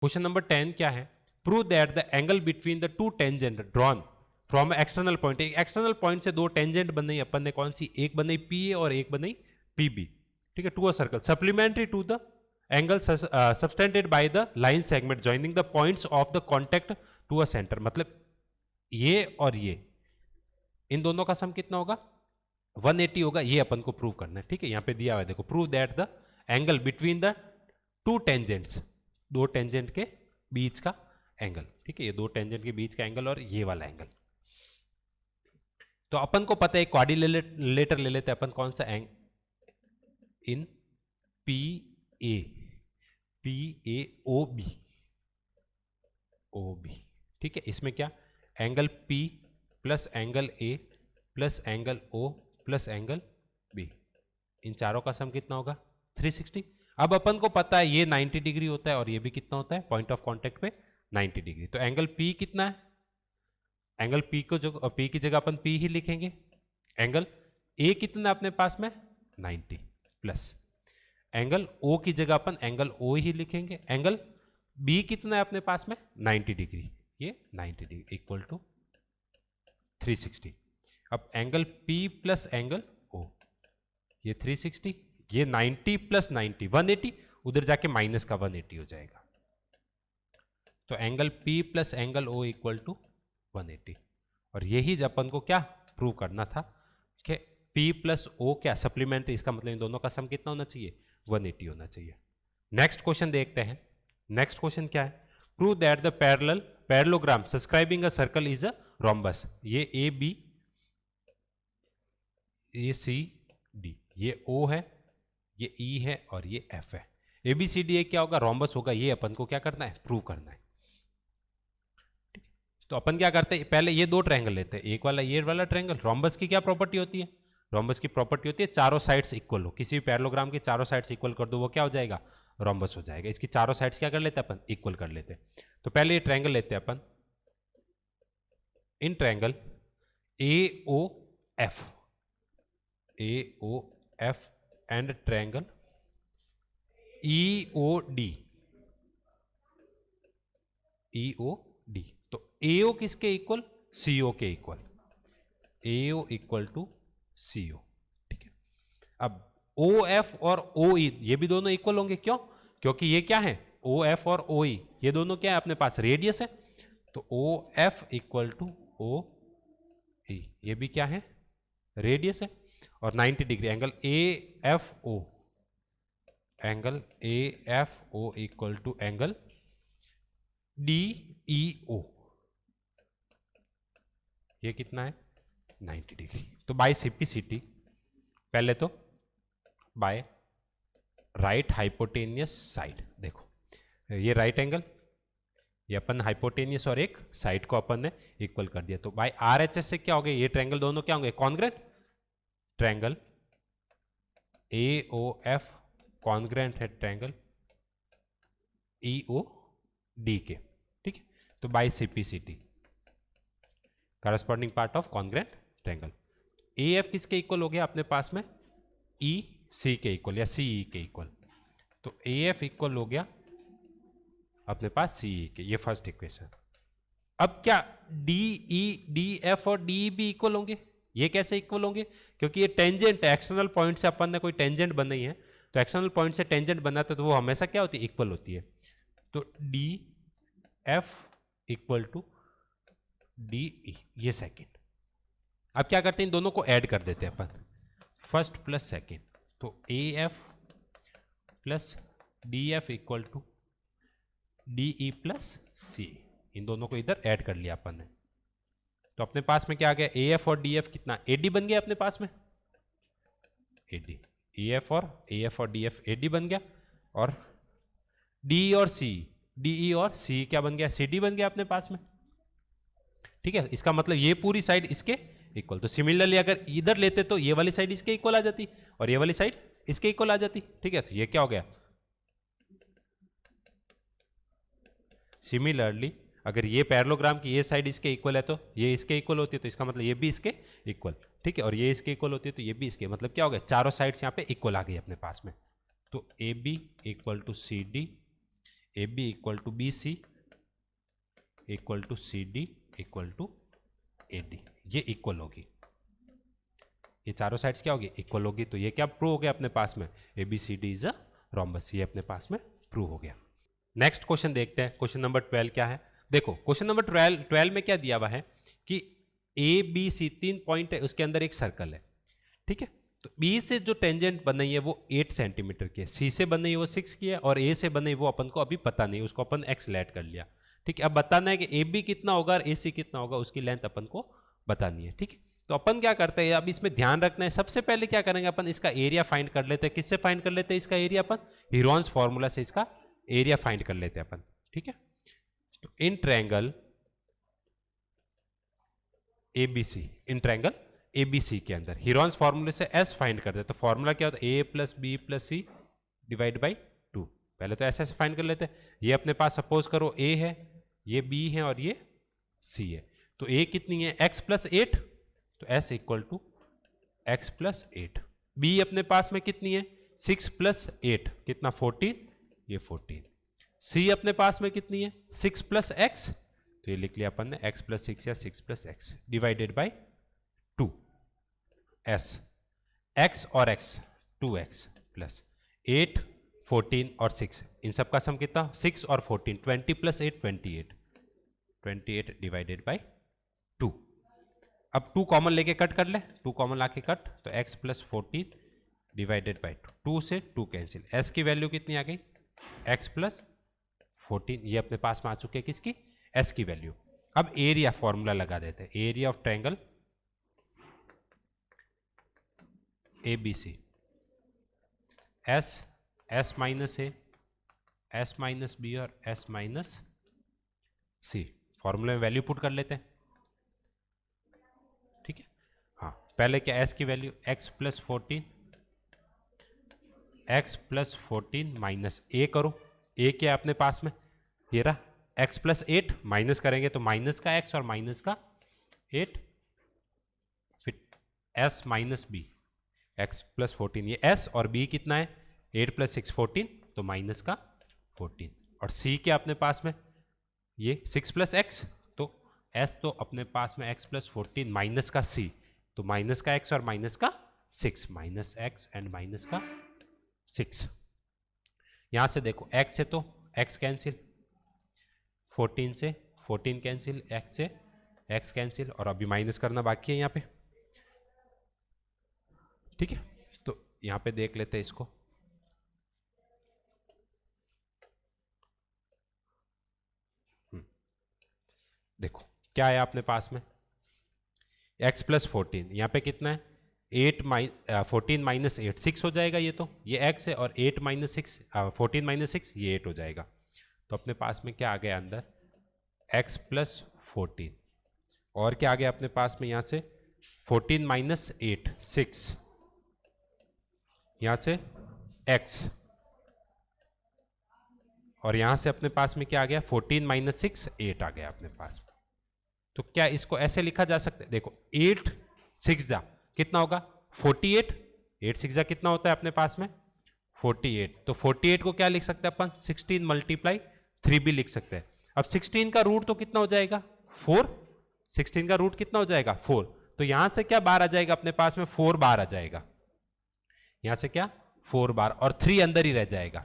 Question number 10 क्या है? Prove that the angle between the two tangent drawn from external point, एक external point से दो tangent बन रही अपन ने, कौन सी? एक बन रही पी ए और एक बन रही पी बी, ठीक है, to a circle supplementary to the angle subtended by the line segment joining the points of the contact to a centre. मतलब ये और ये, इन दोनों का सम कितना होगा? 180 होगा। ये अपन को प्रूव करना है, ठीक है। यहां पे दिया हुआ है, देखो, prove that the angle between the two tangents, दो टेंजेंट के बीच का एंगल, ठीक है, ये दो टेंजेंट के बीच का एंगल और ये वाला एंगल। तो अपन को पता है क्वाड्रिलेटर ले लेते हैं अपन, कौन सा? In P A O B, ठीक है। इसमें क्या? Angle P plus angle A plus angle O plus angle B, इन चारों का सम कितना होगा? 360। अब अपन को पता है ये 90 डिग्री होता है और ये भी कितना होता है? पॉइंट ऑफ कांटेक्ट पे 90 डिग्री। तो एंगल P कितना है? एंगल P को जो P की जगह अपन P ही लिखेंगे। एंगल A कितना है अपने पास में? 90 प्लस एंगल O की जगह अपन एंगल O ही लिखेंगे। एंगल B कितना है अपने पास में? 90 डिग्री, ये 90 डिग्री इक्वल टू 360। अब angle P plus angle O, ये 360, ये 90 प्लस 90 180, उधर जाके माइनस का 180 हो जाएगा। तो angle P plus angle O equal to 180। और यही जब अपन को क्या प्रूव करना था कि P प्लस O क्या सप्लीमेंट्री, इसका मतलब इन दोनों का सम कितना होना चाहिए? 180 होना चाहिए। नेक्स्ट क्वेश्चन देखते हैं। नेक्स्ट क्वेश्चन क्या है? Prove that the parallelogram subscribing a circle is a rhombus. ये ए बी, ये सी डी, ये O है, ये E है और ये F है। ए बी सी डी ए क्या होगा? रोम्बस होगा। ये अपन को क्या करना है? प्रूव करना है। तो अपन क्या करते हैं, पहले ये दो ट्रायंगल लेते हैं, एक वाला ये वाला ट्रायंगल। रोम्बस की क्या प्रॉपर्टी होती है? रोम्बस की प्रॉपर्टी होती है चारों साइड्स इक्वल हो। किसी भी पैरेललोग्राम के चारों साइड्स इक्वल कर दो, वो क्या हो जाएगा? रोम्बस हो जाएगा। इसकी चारों साइड्स क्या कर लेते हैं अपन? इक्वल कर लेते हैं। तो पहले ये ट्रायंगल लेते हैं अपन। In triangle A O F and triangle E O D. तो AO किसके इक्वल? CO के equal. AO equal to CO, ठीक है। अब OF और OE ये भी दोनों इक्वल होंगे। क्यों? क्योंकि ये क्या है? OF और OE ये दोनों क्या है अपने पास? रेडियस है। तो OF इक्वल टू OE, ये भी क्या है? रेडियस है। और 90 degree angle AFO equal to angle DEO, ये कितना है? 90 डिग्री। तो बाय सिंप्लिसिटी पहले तो बाय राइट हाइपोटेनियस साइड, देखो ये राइट एंगल, ये अपन हाइपोटेनियस और एक साइड को अपन ने इक्वल कर दिया। तो बाय RHS से क्या हो गया? ये ट्रायंगल दोनों क्या होंगे? कॉन्ग्रेंट। ट्रायंगल AOF कॉन्ग्रेंट है ट्रायंगल EOD के, ठीक है। तो by simplicity corresponding part of congruent triangle. AF किसके इक्वल हो गया अपने पास में? EC के इक्वल या CE के इक्वल। तो AF इक्वल हो गया अपने पास CE के, ये फर्स्ट इक्वेशन। अब क्या DE DF और DE भी इक्वल होंगे? ये कैसे इक्वल होंगे? क्योंकि ये टेंजेंट है, एक्सटर्नल पॉइंट से अपन ने कोई टेंजेंट बनाई है, तो एक्सटर्नल पॉइंट से टेंजेंट बनाते तो वो हमेशा क्या होती है? इक्वल होती है। तो DF इक्वल टू DE, ये सेकेंड। अब क्या करते हैं? इन दोनों को ऐड कर देते हैं अपन, फर्स्ट प्लस सेकेंड। तो AF plus DF equal to DE plus C, इन दोनों को इधर ऐड कर लिया अपन ने। तो अपने पास में क्या आ गया? AF और DF कितना? AD बन गया अपने पास में, AD। AF और DF AD बन गया। और DE और C क्या बन गया? CD बन गया अपने पास में, ठीक है। इसका मतलब ये पूरी साइड इसके इक्वल। तो सिमिलरली अगर इधर लेते तो ये वाली साइड इसके इक्वल आ जाती और ये वाली साइड इसके इक्वल आ जाती, ठीक है। तो ये क्या हो गया? सिमिलरली अगर ये पैरेललोग्राम की ये साइड इसके इक्वल है तो ये इसके इक्वल होती है, तो इसका मतलब ये भी इसके इक्वल, ठीक है। और ये इसके इक्वल होती है तो ये भी इसके, मतलब क्या हो गया? चारों साइड्स यहाँ पे इक्वल आ गई अपने पास में। तो AB equal to CD A B equal to B C equal to C D equal to A D, ये इक्वल होगी, ये चारों साइड्स क्या होगी, इक्वल होगी। तो ये क्या प्रूव हो गया अपने पास में, A B C D is a rhombus, ये अपने पास में प्रूव हो गया। नेक्स्ट क्वेश्चन देखते हैं, क्वेश्चन नंबर 12 क्या है। देखो क्वेश्चन नंबर 12 में क्या दिया हुआ है कि ए बी सी 3 पॉइंट है, उसके अंदर एक सर्कल है, ठीक है। तो बी से जो टेंजेंट बन रही है वो 8 सेंटीमीटर की है, सी से बन रही है वो 6 की है, और ए से बन रही है वो अपन को अभी पता नहीं, उसको अपन एक्स लेट कर लिया, ठीक है। अब बताना है कि ए बी कितना होगा और ए सी कितना होगा, उसकी लेंथ अपन को बतानी है, ठीक है। तो अपन क्या करते हैं, अब इसमें ध्यान रखना है, सबसे पहले क्या करेंगे अपन, इसका एरिया फाइंड कर लेते हैं। किससे फाइंड कर लेते हैं इसका एरिया, अपन हीरोन्स फॉर्मूला से इसका एरिया फाइंड कर लेते हैं अपन, ठीक है। तो in triangle ABC, in triangle ABC के अंदर हीरोन्स फॉर्मूले से एस फाइंड करते हैं। तो फॉर्मूला क्या होता है, A plus B plus C divide by 2। पहले तो ऐसे फाइंड कर लेते हैं। ये अपने पास सपोज करो ए है, ये बी है और ये सी है। तो ए कितनी है, एक्स प्लस 8, तो s equal to x plus 8। B अपने पास में कितनी है, 6 प्लस 8 कितना 14, ये 14। सी अपने पास में कितनी है, 6 प्लस एक्स, तो ये लिख लिया अपन ने एक्स प्लस 6 या 6 plus x divided by 2। S x और एक्स 2x प्लस 8 14 और 6, इन सब का सम कितना 6 और 14, 20 प्लस 8 28, 28 डिवाइडेड बाई 2। अब 2 कॉमन लेके कट कर ले, 2 कॉमन लाके कट, तो x प्लस 14 डिवाइडेड बाई 2 से 2 कैंसिल, s की वैल्यू कितनी आ गई, x प्लस 14, ये अपने पास में आ चुके हैं किसकी, s की वैल्यू। अब एरिया फॉर्मूला लगा देते हैं, area of triangle ABC, s minus a, s minus b और s माइनस सी, फॉर्मूले में वैल्यू पुट कर लेते हैं, ठीक है। हाँ पहले क्या, s की value x plus 14, x plus 14 minus a करो, a क्या है अपने पास में, ये रहा x प्लस 8, माइनस करेंगे तो माइनस का x और माइनस का 8, फिर s minus b, x plus 14, ये s और b कितना है 8 प्लस 6 14, तो माइनस का 14, और c क्या अपने पास में ये 6 प्लस एक्स, तो s तो अपने पास में x प्लस 14 माइनस का c, तो माइनस का x और माइनस का 6, माइनस x एंड माइनस का 6। यहां से देखो x से तो x कैंसिल, 14 से 14 कैंसिल, x से x कैंसिल, और अभी माइनस करना बाकी है यहाँ पे, ठीक है। तो यहां पे देख लेते हैं इसको, देखो क्या है अपने पास में x प्लस 14, यहाँ पे कितना है 14 माइनस 8 6 हो जाएगा, ये तो ये x है, और 8 माइनस 6 14 माइनस 6 ये 8 हो जाएगा। तो अपने पास में क्या आ गया अंदर x प्लस 14, और क्या आ गया अपने पास में यहाँ से 14 माइनस 8 6, यहाँ से x, और यहाँ से अपने पास में क्या आ गया 14 माइनस 6 8 आ गया अपने पास में। तो क्या इसको ऐसे लिखा जा सकता है, देखो 8 6 जा कितना होगा 48, 8 6 जा कितना होता है अपने पास में 48, तो 48 को क्या लिख सकते हैं अपन 16 मल्टीप्लाई 3 भी लिख सकते हैं। अब 16 का रूट तो कितना हो जाएगा 4, 16 का रूट कितना हो जाएगा 4, तो यहां से क्या बार आ जाएगा अपने पास में 4 बार आ जाएगा, यहां से क्या 4 बार, और 3 अंदर ही रह जाएगा।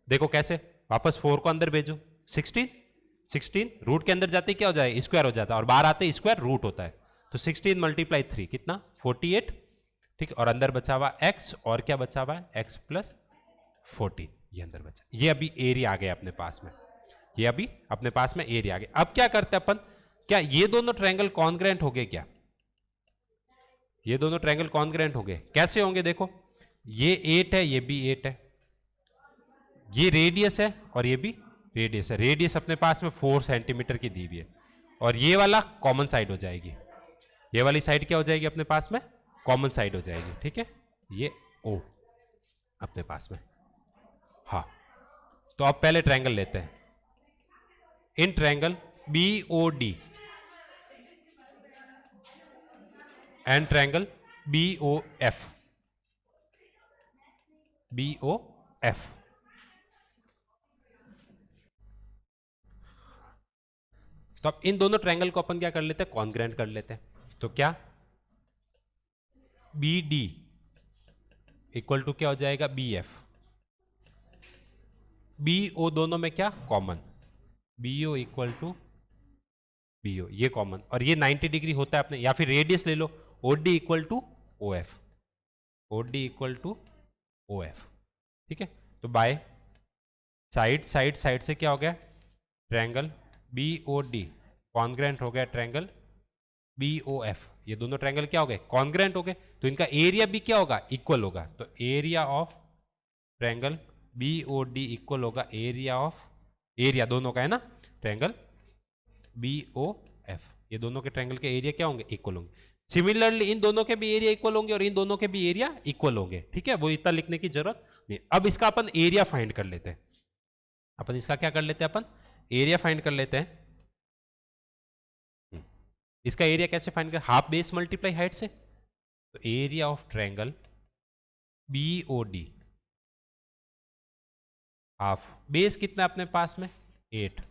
देखो कैसे, वापस 4 को अंदर भेजो, 16 रूट के अंदर जाते क्या हो जाए स्क्वायर हो जाता है, और बाहर आते स्क्वायर रूट होता है, तो 16 मल्टीप्लाई 3 कितना 48, ठीक है, और अंदर बचा हुआ x, और क्या बचा हुआ है x प्लस 14, ये अंदर बचा, ये अभी एरिया आ गया अपने पास में, ये अभी अपने पास में एरिया आ गया। अब क्या करते हैं अपन, क्या ये दोनों ट्रायंगल कॉन्ग्रेंट हो गए, क्या ये दोनों ट्रायंगल कॉन्ग्रेंट हो गए, कैसे होंगे देखो, ये 8 है ये भी 8 है, ये रेडियस है और ये भी रेडियस है, रेडियस अपने पास में 4 सेंटीमीटर की दी हुई है, और ये वाला कॉमन साइड हो जाएगी, ये वाली साइड क्या हो जाएगी अपने पास में कॉमन साइड हो जाएगी, ठीक है, ये O अपने पास में। हाँ तो अब पहले ट्रायंगल लेते हैं, in triangle BOD and triangle BOF, BOF तो अब इन दोनों ट्रायंगल को अपन क्या कर लेते हैं, कॉन्ग्रेंट कर लेते हैं। तो क्या बी डी इक्वल टू क्या हो जाएगा, बी एफ। बी ओ दोनों में क्या common, B O equal to B O, ये कॉमन, और ये 90 डिग्री होता है अपने, या फिर रेडियस ले लो, O D equal to O F, O D equal to O F. ठीक है, तो बाय साइड साइड साइड से क्या हो गया, triangle B O D congruent हो गया ट्रायंगल बी ओ एफ। ये दोनों ट्रायंगल क्या हो गए, कॉन्ग्रेंट हो गए, तो इनका एरिया भी क्या होगा, इक्वल होगा। तो area of triangle B O D equal होगा एरिया ऑफ, एरिया दोनों का है ना, ट्रायंगल बी ओ एफ। ये दोनों के ट्रायंगल के एरिया क्या होंगे, इक्वल होंगे। सिमिलरली इन दोनों के भी एरिया इक्वल होंगे और इन दोनों के भी एरिया इक्वल होंगे। ठीक है, वो इतना लिखने की जरूरत नहीं। अब इसका अपन एरिया फाइंड कर लेते हैं। अपन इसका क्या कर लेते हैं, अपन एरिया फाइंड कर लेते हैं। इसका एरिया कैसे फाइंड कर, हाफ बेस मल्टीप्लाई हाइट से। तो area of triangle B O D, half base कितना अपने पास में 8,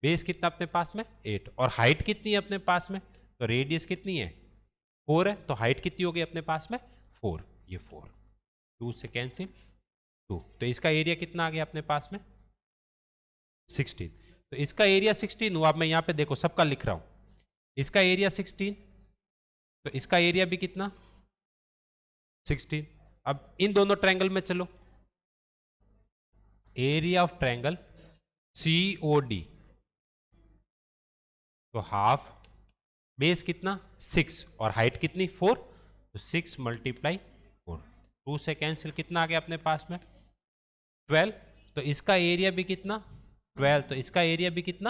बेस कितना अपने पास में 8, और हाइट कितनी है अपने पास में, तो रेडियस कितनी है 4 है, तो हाइट कितनी होगी अपने पास में 4, ये 4, 2 से कैंसिल 2, तो इसका एरिया कितना आ गया अपने पास में 16। तो इसका एरिया 16 हुआ। अब मैं यहां पे देखो सबका लिख रहा हूं, इसका एरिया 16, तो इसका एरिया भी कितना 16। अब इन दोनों ट्रायंगल में चलो, area of triangle C O D, तो हाफ बेस कितना 6 और हाइट कितनी 4, तो 6 मल्टीप्लाई 4, 2 से कैंसिल कितना आ गया अपने पास में 12। तो इसका एरिया भी कितना 12, तो इसका एरिया भी कितना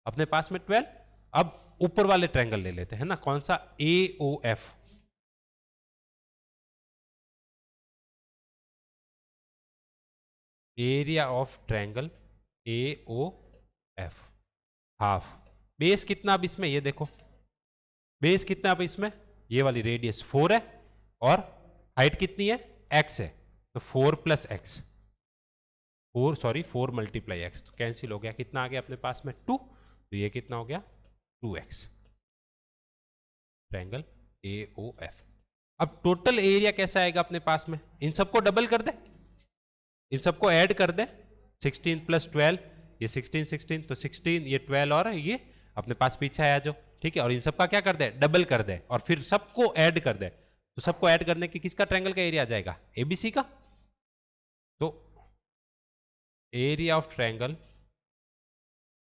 अपने पास में 12। अब ऊपर वाले ट्रायंगल ले लेते हैं ना, कौन सा, A O F. Area of triangle A O F, half base कितना अब इसमें, ये देखो बेस कितना अब इसमें, ये वाली रेडियस 4 है और हाइट कितनी है x है, तो 4 प्लस एक्स, 4 मल्टीप्लाई एक्स, तो कैंसिल हो गया, कितना आ गया अपने पास में 2, तो ये कितना हो गया 2x, triangle A O F. अब टोटल एरिया कैसा आएगा अपने पास में, इन सबको डबल कर दे, इन सबको ऐड कर दे, 16 प्लस 12, ये 16 16, तो 16 ये 12 और ये अपने पास पीछे आया जो, ठीक है, और इन सबका क्या कर दे, डबल कर दे, और फिर सबको ऐड कर दे, तो सबको ऐड करने की किसका ट्रायंगल का एरिया आ जाएगा, एबीसी का। तो area of triangle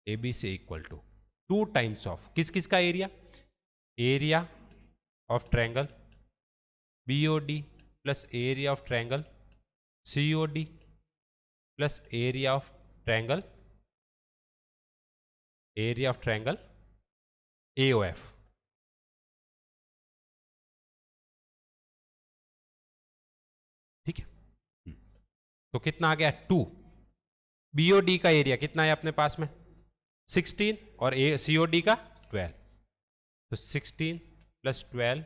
ABC equal to 2 times of किस किस का area, area of triangle BOD plus area of triangle COD plus area of triangle AOF. ठीक है, तो कितना आ गया 2, बीओडी का एरिया कितना है अपने पास में 16 और सीओडी का 12, तो 16 प्लस 12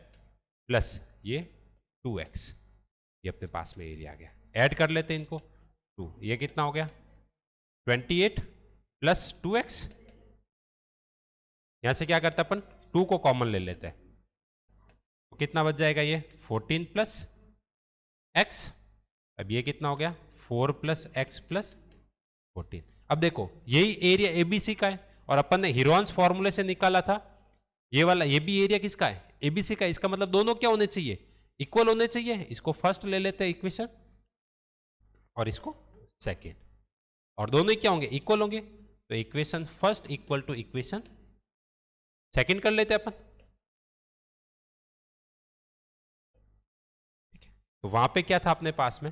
प्लस ये 2x, ये अपने पास में एरिया आ गया। ऐड कर लेते हैं इनको, 2 ये कितना हो गया 28 प्लस 2x, यहां से क्या करते हैं अपन 2 को कॉमन ले लेते हैं, तो कितना बच जाएगा ये 14 प्लस x, अब ये कितना हो गया 4 प्लस एक्स प्लस 14। अब देखो यही एरिया एबीसी का है और अपन ने हीरोन्स फॉर्मूले से निकाला था, ये वाला ये भी एरिया किसका है एबीसी का, इसका मतलब दोनों क्या होने चाहिए इक्वल होने चाहिए। इसको फर्स्ट ले लेते हैं इक्वेशन और इसको सेकेंड, और दोनों ही क्या होंगे इक्वल होंगे, तो equation first equal to equation second कर लेते हैं अपन। तो वहां पे क्या था अपने पास में,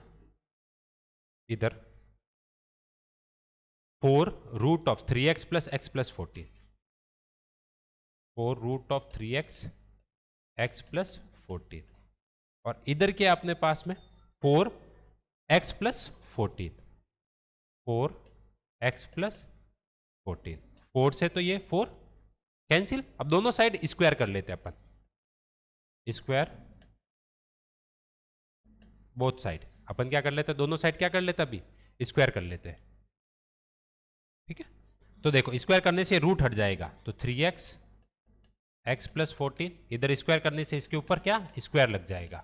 इधर 4 root of 3x plus x plus 14, 4 root of 3x x plus 14, और इधर क्या अपने पास में 4x प्लस 14, 4x प्लस 14, 4 से तो ये 4 कैंसिल। अब दोनों साइड स्क्वायर कर लेते हैं अपन, स्क्वायर बोथ साइड, अपन क्या कर लेते हैं दोनों साइड क्या कर लेते हैं अभी स्क्वायर कर लेते हैं। ठीक है, तो देखो स्क्वायर करने से रूट हट जाएगा, तो 3x x प्लस 14, इधर स्क्वायर करने से इसके ऊपर क्या स्क्वायर लग जाएगा।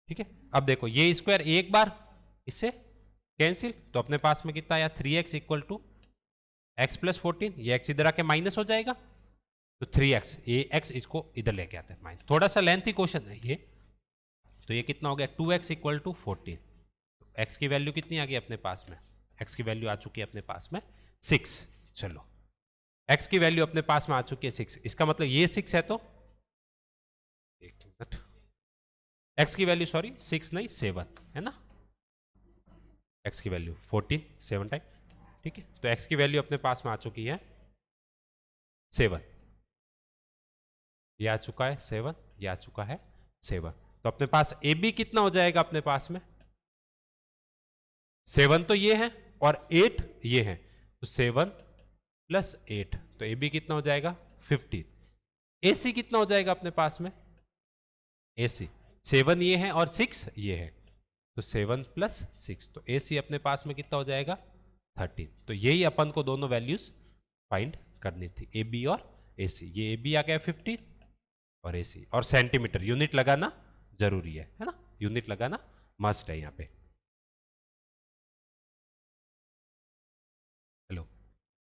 ठीक है, अब देखो ये स्क्वायर एक बार इससे कैंसिल, तो अपने पास में कितना आया 3x equal to x plus 14, ये x इधर आके माइनस हो जाएगा, तो 3x, ये x इसको इधर लेके आते हैं माइनस। थोड़ा सा लेंथी क्वेश्चन है ये, तो ये कितना हो गया 2x इक्वल टू 14। x की वैल्यू कितनी आ गई अपने पास में, x की वैल्यू आ चुकी है अपने पास में 6। चलो x की वैल्यू अपने पास में आ चुकी है 6, इसका मतलब ये 6 है, तो एक मिनट, x की वैल्यू सॉरी 6 नहीं 7 है ना, x की वैल्यू 14 7 टाइम। ठीक है, तो x की वैल्यू अपने पास में आ चुकी है 7, ये आ चुका है 7, ये आ चुका है 7। तो अपने पास ए बी कितना हो जाएगा अपने पास में, 7 तो ये है और 8 ये है, तो 7 प्लस 8, तो ए बी कितना हो जाएगा 15। ए सी कितना हो जाएगा अपने पास में, ए सी 7 ये है और 6 ये है, तो 7 प्लस 6, तो ए सी अपने पास में कितना हो जाएगा 13। तो यही अपन को दोनों वैल्यूज फाइंड करनी थी, ए बी और ए सी। ये ए बी आ गया 15 और ए सी, और सेंटीमीटर यूनिट लगाना जरूरी है ना, यूनिट लगाना मस्ट है यहां पे। हेलो,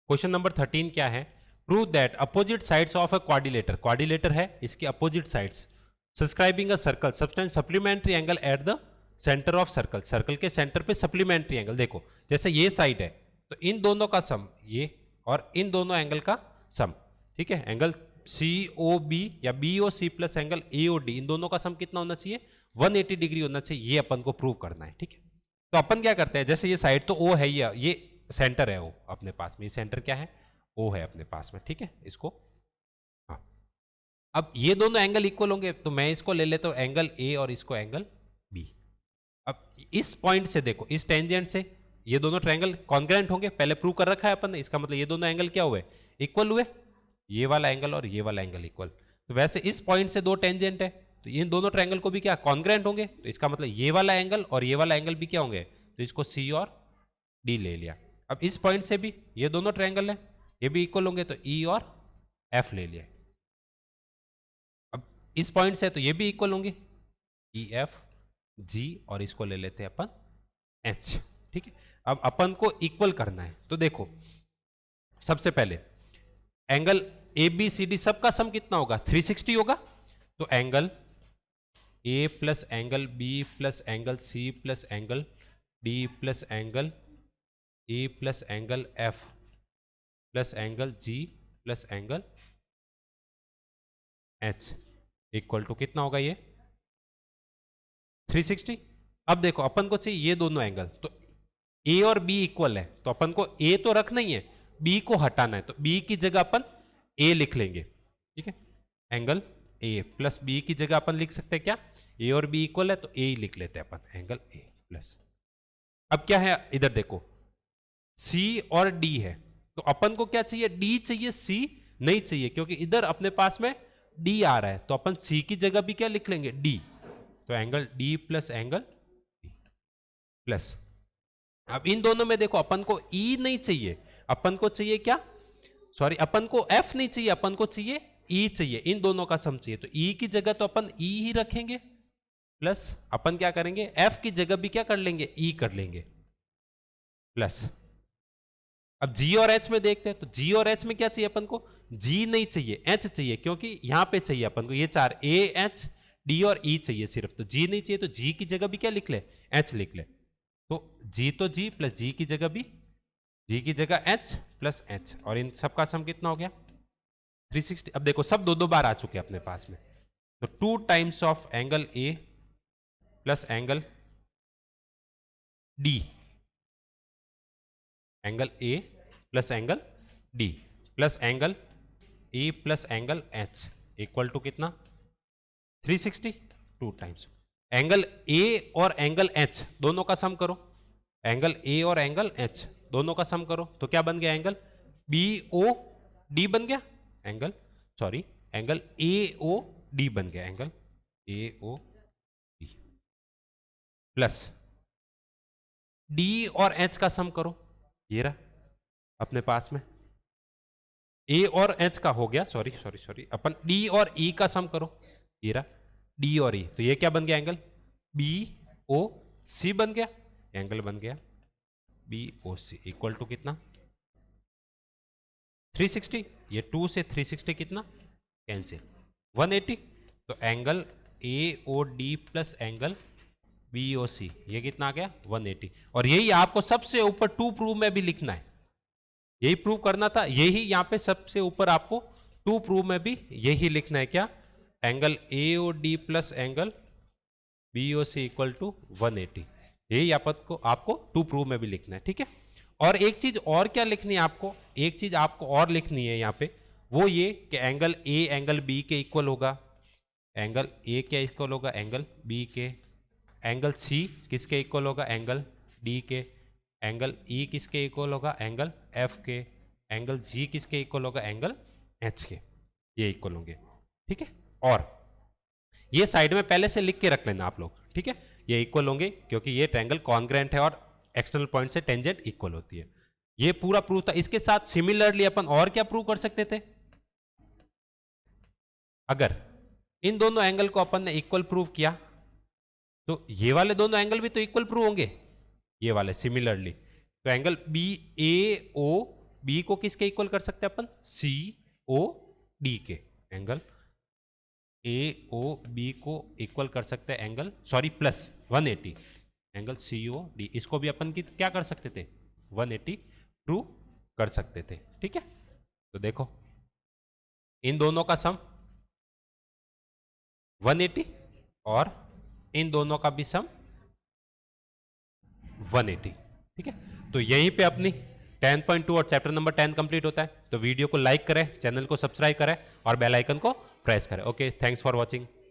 क्वेश्चन नंबर 13 क्या है, prove that opposite sides of a quadrilateral, quadrilateral है इसकी opposite sides subscribing a circle substance supplementary angle at the centre of circle, circle के सेंटर पे सप्लीमेंट्री एंगल। देखो जैसे ये साइड है तो इन दोनों का सम, ये और इन दोनों एंगल का सम, ठीक है, एंगल सी ओ बी या B O C plus angle A O D, इन दोनों का सम कितना होना चाहिए 180 डिग्री होना चाहिए, ये अपन को प्रूव करना है। ठीक है, तो अपन क्या करते हैं, जैसे ये साइड तो ओ है, ये सेंटर है ओ अपने पास में, ये सेंटर क्या है ओ है अपने पास में। ठीक है, इसको हाँ, अब ये दोनों एंगल इक्वल होंगे, तो मैं इसको ले लेता हूं एंगल ए और इसको एंगल बी। अब इस पॉइंट से देखो, इस टेंजेंट से ये दोनों ट्रायंगल कॉन्ग्रेंट होंगे, पहले प्रूव कर रखा है अपन ने, इसका मतलब ये दोनों एंगल क्या हुए इक्वल हुए, ये वाला एंगल और ये वाला एंगल इक्वल। तो वैसे इस पॉइंट से दो टेंजेंट है, तो इन दोनों ट्रायंगल को भी क्या कॉन्ग्रेंट होंगे, तो इसका मतलब ये वाला एंगल और ये वाला एंगल भी क्या होंगे, तो इसको सी और डी ले लिया। अब इस पॉइंट से भी ये दोनों ट्रायंगल है, ये भी इक्वल होंगे, तो ई और एफ ले लिया। अब इस पॉइंट से तो ये भी इक्वल होंगे, ई एफ जी, और इसको ले लेते हैं अपन एच। ठीक है, अब अपन को इक्वल करना है, तो देखो सबसे पहले angle A B C D सबका सम कितना होगा 360 होगा, तो angle A plus angle B plus angle C plus angle D plus angle A plus angle F plus angle G plus angle H equal to कितना होगा ये 360। अब देखो अपन को चाहिए ये दोनों एंगल, तो ए और बी इक्वल है, तो अपन को ए तो रखना ही है, बी को हटाना है, तो बी की जगह अपन ए लिख लेंगे। ठीक है, एंगल ए प्लस बी की जगह अपन लिख सकते हैं क्या, ए और बी इक्वल है तो ए ही लिख लेते हैं अपन, एंगल ए प्लस। अब क्या है इधर देखो सी और डी है, तो अपन को क्या चाहिए डी चाहिए, सी नहीं चाहिए, क्योंकि इधर अपने पास में डी आ रहा है, तो अपन सी की जगह भी क्या लिख लेंगे डी, तो angle D plus angle plus. अब इन दोनों में देखो अपन को ई नहीं चाहिए, अपन को चाहिए क्या, सॉरी अपन को एफ नहीं चाहिए, अपन को चाहिए ई चाहिए, इन दोनों का सम चाहिए, तो ई की जगह तो अपन ई ही रखेंगे, प्लस अपन क्या करेंगे एफ की जगह भी क्या कर लेंगे ई कर लेंगे, प्लस। अब जी और एच में देखते हैं, तो जी और एच में क्या चाहिए अपन को, जी नहीं चाहिए एच चाहिए, क्योंकि यहां पे चाहिए अपन को ये चार ए एच डी और ई चाहिए सिर्फ, तो जी नहीं चाहिए, तो जी की जगह भी क्या लिख ले एच लिख ले, तो जी प्लस जी की जगह भी जी की जगह एच प्लस एच, और इन सब का सम कितना हो गया 360। अब देखो सब दो दो बार आ चुके हैं अपने पास में, तो 2 times of angle A plus angle D, angle A plus angle D plus angle A plus angle H equal to कितना 360, 2 टाइम्स एंगल ए और एंगल एच दोनों का सम करो, एंगल ए और एंगल एच दोनों का सम करो, तो क्या बन गया एंगल बी ओ डी बन गया, angle sorry angle A O D बन गया, angle A O D plus D और एच का सम करो, ये रहा अपने पास में ए और एच का हो गया, सॉरी सॉरी सॉरी, अपन डी और ई का सम करो, ये रहा डी और ई, तो ये क्या बन गया एंगल बी ओ सी बन गया, एंगल बन गया B O C equal to कितना 360, ये 2 से 360 कितना कैंसिल 180, तो angle A O D plus angle B O C ये कितना आ गया 180। और यही आपको सबसे ऊपर टू प्रूव में भी लिखना है, यही प्रूव करना था, यही यहां पे सबसे ऊपर आपको टू प्रूव में भी यही लिखना है, क्या angle A O D plus angle B O C equal to 180, यही आपको टू प्रूव में भी लिखना है, ठीक है। और एक चीज और क्या लिखनी है आपको, एक चीज आपको और लिखनी है यहाँ पे, वो ये कि एंगल ए एंगल बी के इक्वल होगा, एंगल ए क्या इक्वल होगा एंगल बी के, एंगल सी किसके इक्वल होगा एंगल डी के, एंगल ई किसके इक्वल होगा एंगल एफ के, एंगल जी किसके इक्वल होगा एंगल एच के, ये इक्वल होंगे, ठीक है। और ये साइड में पहले से लिख के रख लेना आप लोग, ठीक है, ये इक्वल होंगे क्योंकि ये ट्रायंगल कॉन्ग्रेंट है और एक्सटर्नल पॉइंट से टेंजेंट इक्वल होती है, ये पूरा प्रूव था। इसके साथ सिमिलरली अपन और क्या प्रूव कर सकते थे, अगर इन दोनों एंगल को अपन ने इक्वल प्रूव किया तो ये वाले दोनों एंगल भी तो इक्वल प्रूव होंगे, ये वाले सिमिलरली, तो angle B A O B को किसके इक्वल कर सकते हैं अपन सी ओ डी के, एंगल ए ओ बी को इक्वल कर सकते हैं angle sorry plus 180 angle C O D, इसको भी अपन की क्या कर सकते थे 180 प्रूव कर सकते थे, ठीक है। तो देखो इन दोनों का सम 180 और इन दोनों का भी सम 180, ठीक है। तो यहीं पे अपनी 10.2 और चैप्टर नंबर 10 कंप्लीट होता है। तो वीडियो को लाइक करें, चैनल को सब्सक्राइब करें और बेल आइकन को प्रेस करें। Okay, thanks for watching.